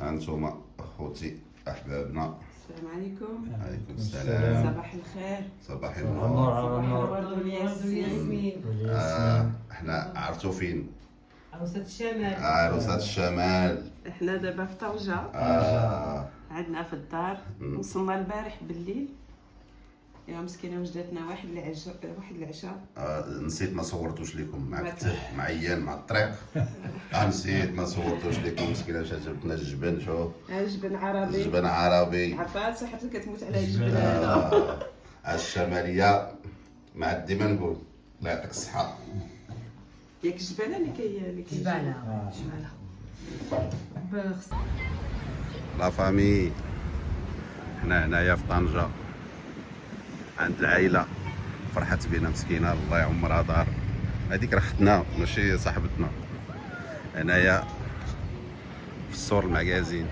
هانتوما اخوتي احبابنا. السلام عليكم. عليكم السلام. صباح الخير. صباح النور النور. على النور. الورد والياسمين. احنا عرفتوا فين؟ عروسة الشمال. عروسات الشمال. احنا دابا في طنجة. عندنا في الدار. وصلنا البارح بالليل. يا مسكينه وجدتنا واحد العشاء. نسيت ما صورتوش لكم مع معيان مع الطريق. نسيت ما صورتوش لكم مسكينه جبتنا الجبن. شوف جبن عربي. جبن عربي. عرفات صحتك كتموت على الجبن هذا. الشماليه مع ديما نقول الله يعطيك الصحه. ياك الجبانه اللي كي جبالة. لا فامي، حنا هنايا في طنجة عند العائلة. فرحت بينا مسكينة الله يعمرها دار. هذيك راه اختنا ماشي صاحبتنا. هنايا في السور المعكازين.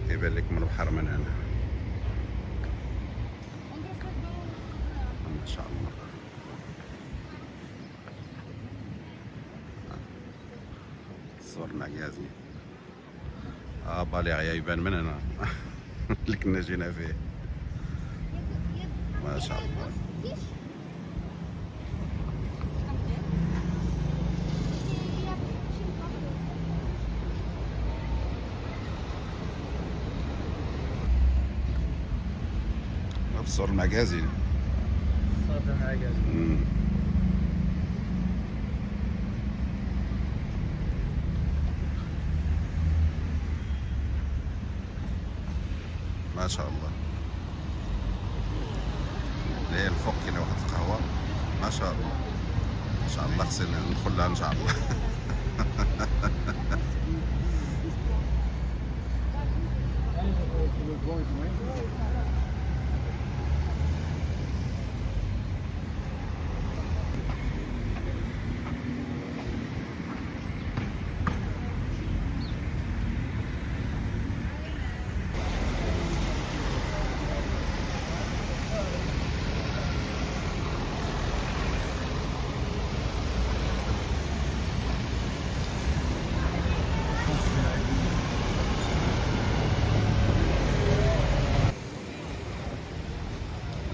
كيبان لكم البحر من هنا ما شاء الله. الصور المعكازين. بالي يبان من هنا اللي كنا جينا فيه. ما شاء الله. في الصور المعكازين. ما شاء الله. ليه الفوق كاينه واحد القهوه ما شاء الله. ان شاء الله خصنا ندخل لها ان شاء الله.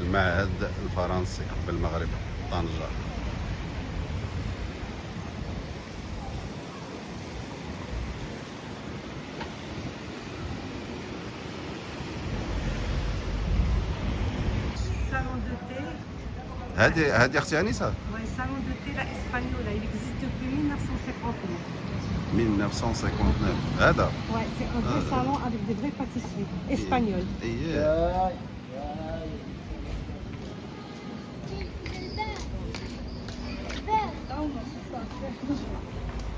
المعهد الفرنسي بالمغرب طنجة. Salon de thé. هذه اختي انيسه. Ouais, salon de thé la espagnole, il existe depuis 1959. 1959 هذا. Ouais, c'est un vrai salon avec des vraies pâtisseries espagnoles. اييه.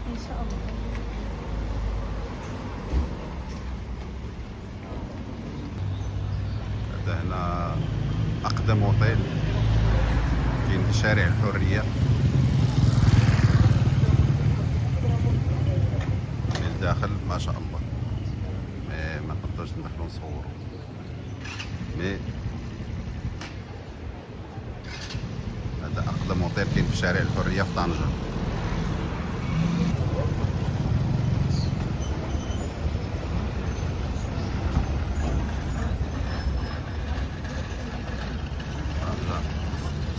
إن شاء الله. هذا هنا اقدم اوتيل كاين في شارع الحريه. من الداخل ما شاء الله ما نقدرش ندخلو نصورو. مي هذا اقدم اوتيل كاين في شارع الحريه في طنجة.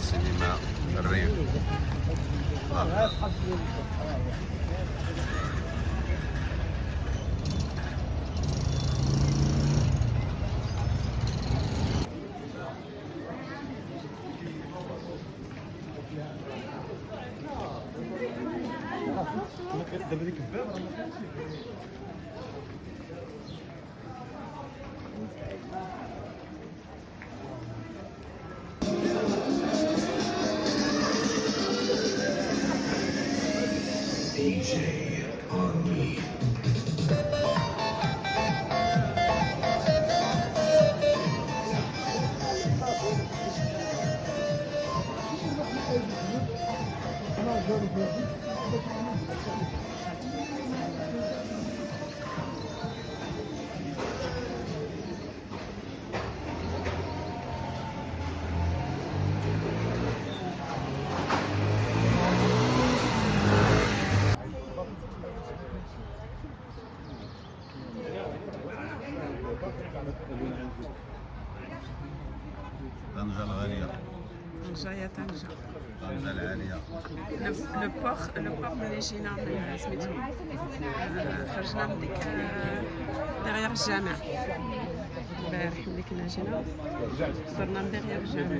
سينما الريف. طنجة الغالية، طنجة يا طنجة. طنجة العالية. لو بوغ ملي جينا من سميتو خرجنا من ديك ديغيغ الجامع البارح ملي كنا جينا درنا من ديغيغ الجامع.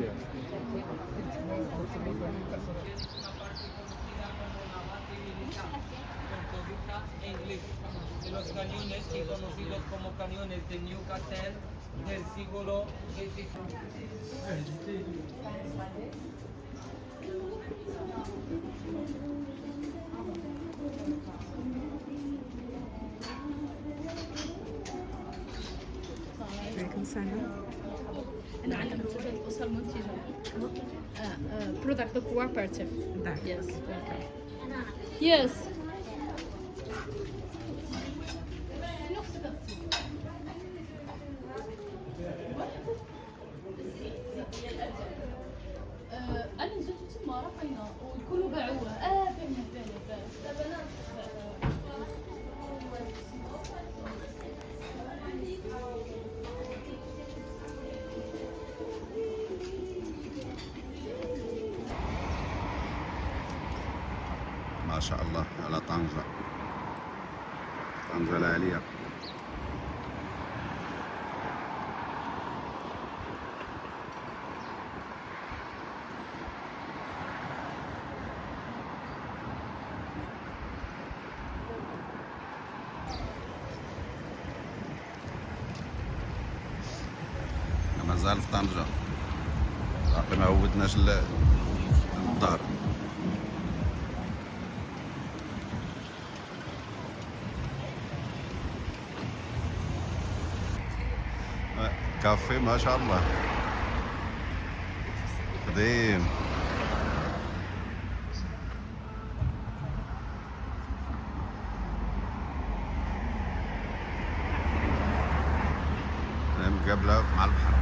De los cañones y conocidos como cañones de Newcastle del siglo XVI. عليكم السلام. أنا عندنا منتجات الأسرة المنتجة. Product cooperative. Yes. Yes. أنا نزلت تما رقينا ويكونوا باعوها. باعوها. ما شاء الله على طنجة، طنجة العالية. مازال في طنجة، باقي ما عودناش للدار. كافي ما شاء الله قديم. مقابلة مع البحر.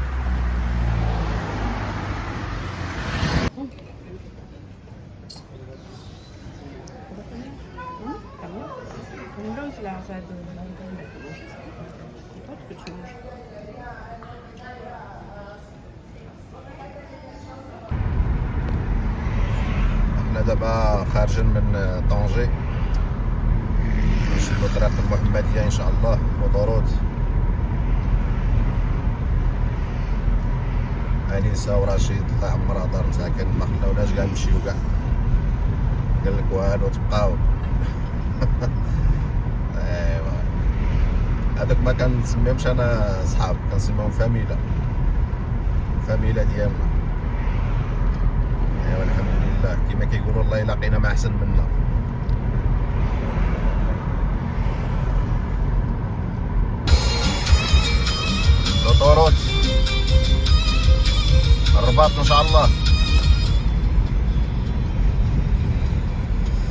احنا دابا خارجين من طنجة نمشيو للطريق المحمدية ان شاء الله، موطوروت انيسة ورشيد الله يعمرها دار مساكن، ما خلاوناش كاع نمشيو كاع، قال لك والو تبقاو. ايوا هذوك ما كنسميهمش انا صحاب، كنسميهم فاميلا ديالنا. ايوا الحمد لله كما كيقولوا الله يلاقينا ما احسن منا. لوطوروت الرباط ان شاء الله.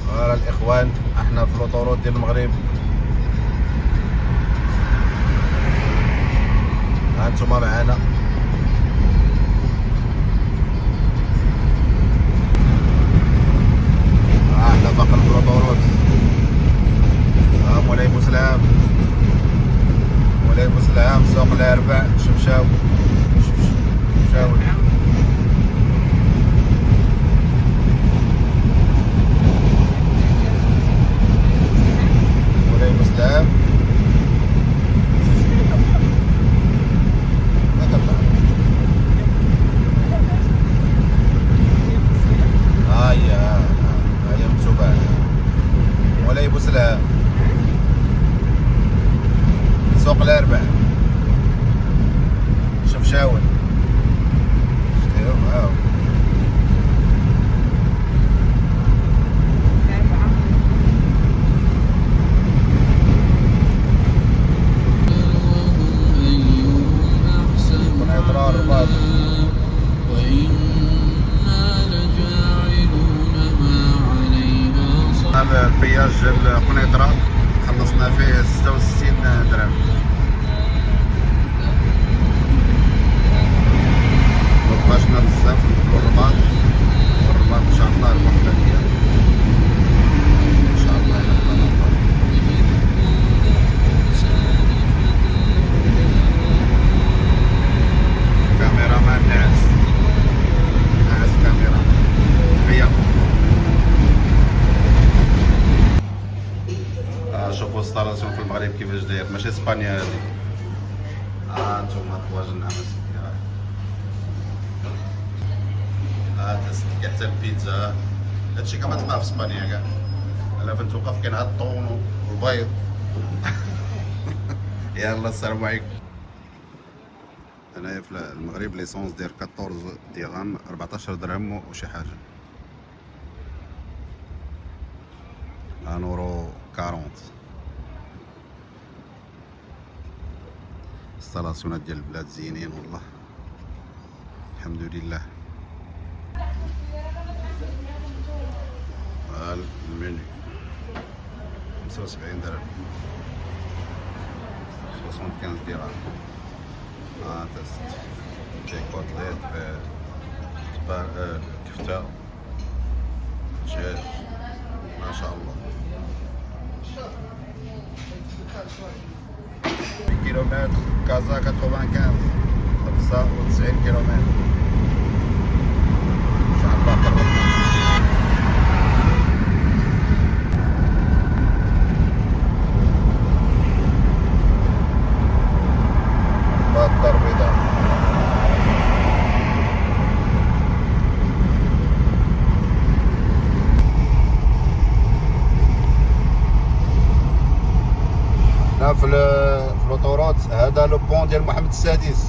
ورا الاخوان احنا في لوطوروت ديال المغرب، ها انتم معانا. احنا باقي في لوطوروت. مولاي بوسلام، مولاي بوسلام، سوق الاربع، شمشاو. مولاي بوسلام هيا مكتوبة مولاي بوسلام، سوق الاربع، شمشاون. هذا البياج ديال القنيطرة خلصنا فيه 66 درهم. ماشي اسبانيا هادي. نتوما طواجن نعم اسيدي. تسدي حتى البيتزا، هادشي كما تلقاه في اسبانيا كاع. انا فين توقف كاين هاد الطون والبيض. يلا السلام عليكم. هنايا في المغرب ليسونس داير 14 درهم 14 درهم وشي حاجه. 1.40€. انستالاسيونات ديال البلاد زينين والله الحمد لله. المنيو 75 درهم 75 درهم. تست دي كوتليت كفتة دجاج ما شاء الله. كيلومتر كازا 95 95 كيلومتر. شحال باقي قربنا. الدار البيضاء. هنا في الاوتورات هذا لو بون ديال محمد السادس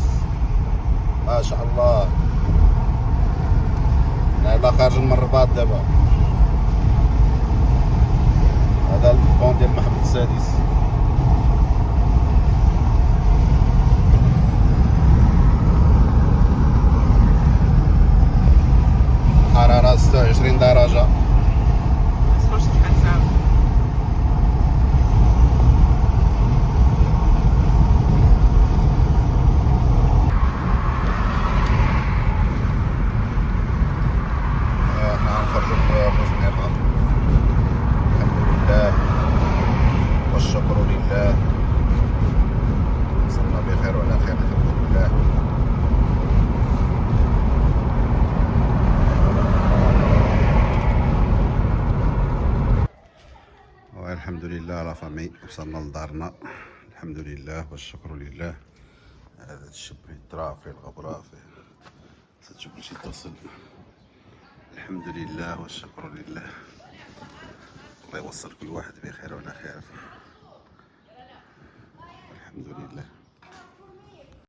ما شاء الله. هذا خارج من الرباط دابا. هذا البون ديال محمد السادس. حرارة 26 درجة. اسمعش الحساب. احنا غنخرجو بمزنقة الحمد لله والشكر لله. وصلنا بخير وعلى خير الحمد لله. الحمد لله لا فامي وصلنا لدارنا الحمد لله والشكر لله. هذا الشب يطرا فيه الغبرة فيه تشوف شي تصل. الحمد لله والشكر لله. الله يوصل كل واحد بخير وعلى خير.